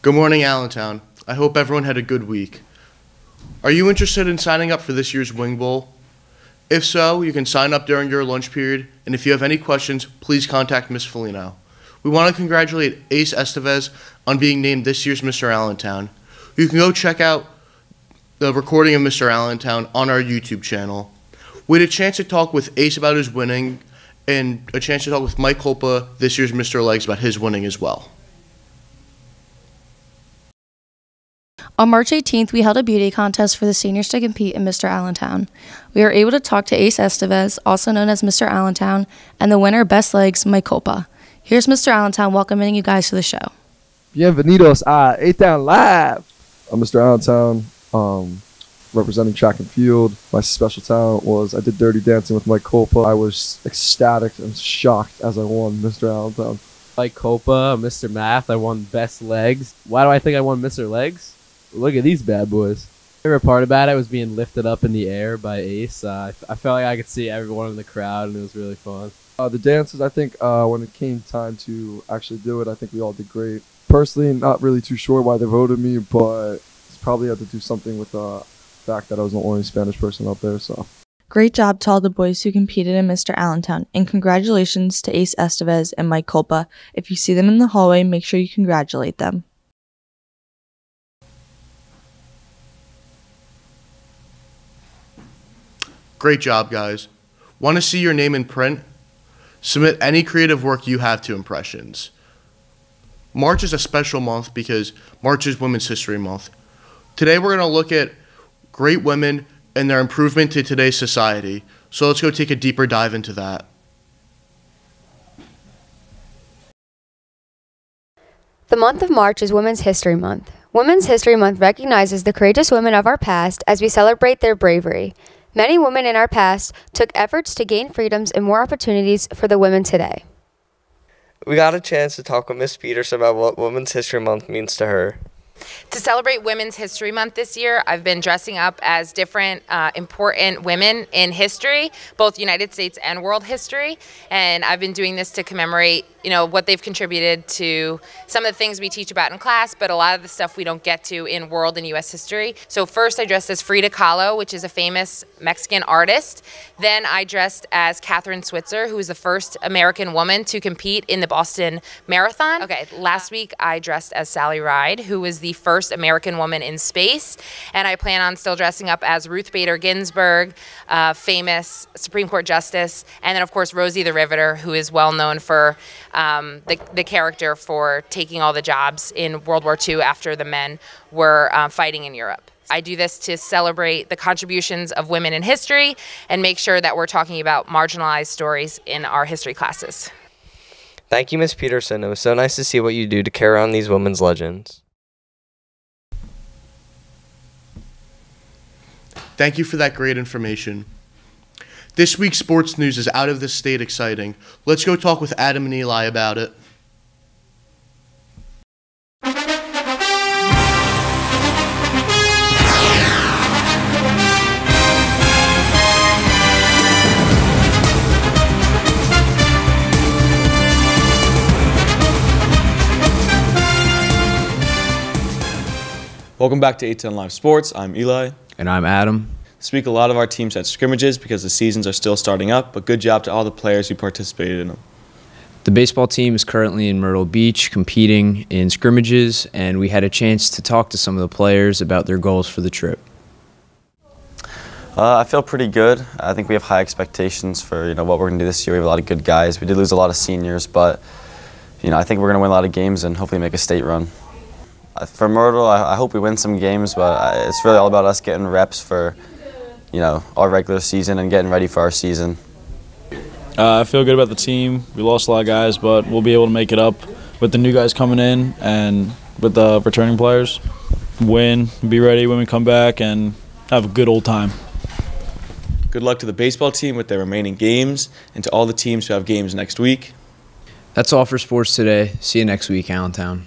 Good morning, Allentown. I hope everyone had a good week. Are you interested in signing up for this year's Wing Bowl? If so, you can sign up during your lunch period, and if you have any questions, please contact Ms. Felino. We want to congratulate Ace Estevez on being named this year's Mr. Allentown. You can go check out the recording of Mr. Allentown on our YouTube channel. We had a chance to talk with Ace about his winning, and a chance to talk with Mike Kolpa, this year's Mr. Legs, about his winning as well. On March 18th, we held a beauty contest for the seniors to compete in Mr. Allentown. We were able to talk to Ace Estevez, also known as Mr. Allentown, and the winner, Best Legs, Mike Kolpa. Here's Mr. Allentown welcoming you guys to the show. Bienvenidos a A-Town Live. I'm Mr. Allentown, representing track and field. My special talent was I did Dirty Dancing with Mike Kolpa. I was ecstatic and shocked as I won Mr. Allentown. Mike Kolpa, Mr. Math, I won Best Legs. Why do I think I won Mr. Legs? Look at these bad boys. My favorite part about it was being lifted up in the air by Ace. I felt like I could see everyone in the crowd, and it was really fun. The dances, I think when it came time to actually do it, I think we all did great. Personally, not really too sure why they voted me, but it's probably had to do something with the fact that I was the only Spanish person out there. So, Great job to all the boys who competed in Mr. Allentown, and congratulations to Ace Estevez and Mike Kolpa. If you see them in the hallway, make sure you congratulate them. Great job, guys. Want to see your name in print? Submit any creative work you have to Impressions. March is a special month because March is Women's History Month. Today we're going to look at great women and their improvement to today's society. So let's go take a deeper dive into that. The month of March is Women's History Month. Women's History Month recognizes the courageous women of our past as we celebrate their bravery. Many women in our past took efforts to gain freedoms and more opportunities for the women today. We got a chance to talk with Miss Peterson about what Women's History Month means to her. To celebrate Women's History Month this year, I've been dressing up as different important women in history, both United States and world history. And I've been doing this to commemorate, what they've contributed to some of the things we teach about in class, but a lot of the stuff we don't get to in world and U.S. history. So first I dressed as Frida Kahlo, which is a famous Mexican artist. Then I dressed as Catherine Switzer, who was the first American woman to compete in the Boston Marathon. Okay, last week I dressed as Sally Ride, who was the first American woman in space. And I plan on still dressing up as Ruth Bader Ginsburg, famous Supreme Court Justice, and then of course Rosie the Riveter, who is well known for the character for taking all the jobs in World War II after the men were fighting in Europe. I do this to celebrate the contributions of women in history and make sure that we're talking about marginalized stories in our history classes. Thank you, Miss Peterson. It was so nice to see what you do to carry on these women's legends. Thank you for that great information. This week's sports news is out of this state exciting. Let's go talk with Adam and Eli about it. Welcome back to A-Town Live Sports. I'm Eli. And I'm Adam. This week, a lot of our teams had scrimmages because the seasons are still starting up, but good job to all the players who participated in them. The baseball team is currently in Myrtle Beach competing in scrimmages, and we had a chance to talk to some of the players about their goals for the trip. I feel pretty good. I think we have high expectations for what we're going to do this year. We have a lot of good guys. We did lose a lot of seniors, but I think we're going to win a lot of games and hopefully make a state run. For Myrtle, I hope we win some games, but it's really all about us getting reps for our regular season and getting ready for our season. I feel good about the team. We lost a lot of guys, but we'll be able to make it up with the new guys coming in and with the returning players. Win, be ready when we come back, and have a good old time. Good luck to the baseball team with their remaining games and to all the teams who have games next week. That's all for sports today. See you next week, Allentown.